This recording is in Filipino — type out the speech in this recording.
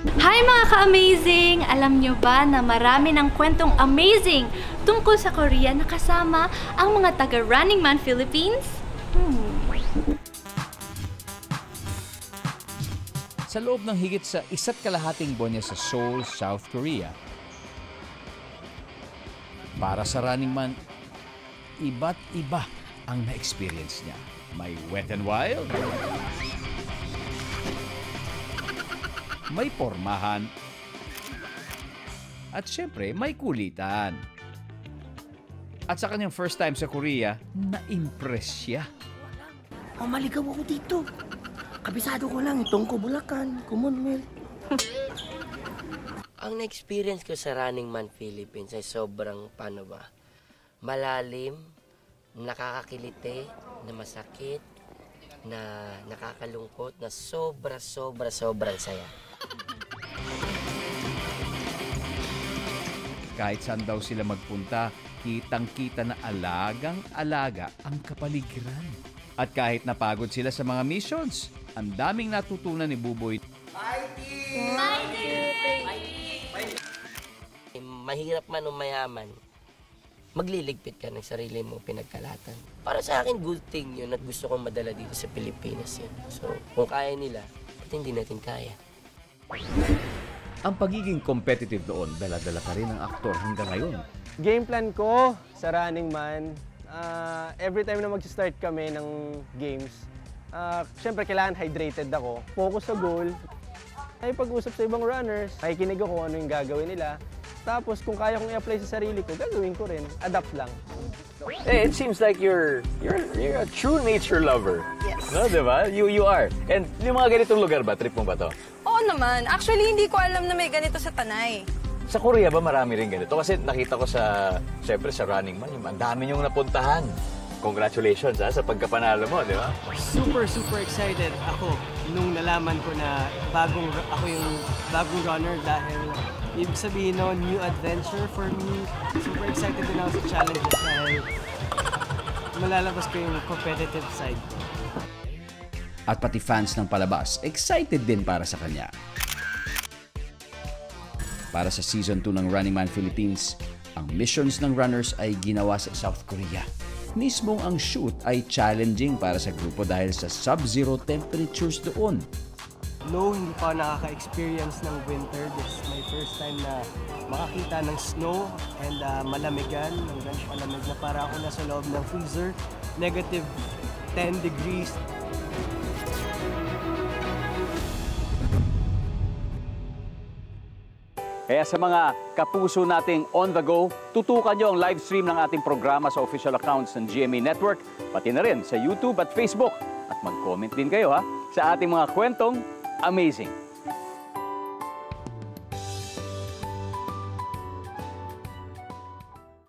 Hi mga ka-amazing! Alam nyo ba na marami ng kwentong amazing tungkol sa Korea na kasama ang mga taga Running Man Philippines? Sa loob ng higit sa 1.5 buwan niya sa Seoul, South Korea, para sa Running Man, iba't iba ang na-experience niya. May Wet n Wild, may pormahan, at syempre may kulitan. At sa kanyang first time sa Korea, na-impress siya. Maligaw ako dito. Kabisado ko lang itong Bulacan, Commonwealth. Ang na-experience ko sa Running Man Philippines ay sobrang, paano ba, malalim, nakakakiliti, na masakit, na nakakalungkot, na sobrang saya. Kahit saan daw sila magpunta, kitang-kita na alagang-alaga ang kapaligiran. At kahit napagod sila sa mga missions, ang daming natutunan ni Buboy. Mahirap man o mayaman, magliligpit ka ng sarili mo pinagkalatan. Para sa akin, good thing yun at gusto kong madala dito sa Pilipinas yun. So, kung kaya nila, ba't hindi natin kaya? Ang pagiging competitive doon, dala-dala pa rin ang aktor hanggang ngayon. Game plan ko sa Running Man, every time na mag-start kami ng games, syempre kailangan hydrated ako. Focus sa goal. Ay pag-usap sa ibang runners, nakikinig ako ano yung gagawin nila. Tapos kung kaya kong i-apply sa sarili ko, gagawin ko rin. Adapt lang. Hey, it seems like you're a true nature lover. Yes. No, diba? You are. And yung mga ganitong lugar ba? Trip mo ba to? Oo naman. Actually, hindi ko alam na may ganito sa Tanay. Sa Korea ba marami rin ganito? Kasi nakita ko syempre sa Running Man, ang dami niyong napuntahan. Congratulations sa pagkapanalo mo, di ba? Super excited ako nung nalaman ko na ako yung bagong runner dahil ibig sabihin no, new adventure for me. Super excited din ako sa challenges dahil malalabas ko yung competitive side. At pati fans ng palabas, excited din para sa kanya. Para sa Season 2 ng Running Man Philippines, ang missions ng runners ay ginawa sa South Korea. Mismong ang shoot ay challenging para sa grupo dahil sa sub-zero temperatures doon. No, hindi pa nakaka-experience ng winter. This is my first time na makakita ng snow and malamigan, ng ganun palamig na para ako nasa loob ng freezer. Negative 10 degrees. Kaya sa mga kapuso nating on the go, tutukan nyo ang live stream ng ating programa sa official accounts ng GMA Network, pati na rin sa YouTube at Facebook. At mag-comment din kayo sa ating mga kwentong amazing.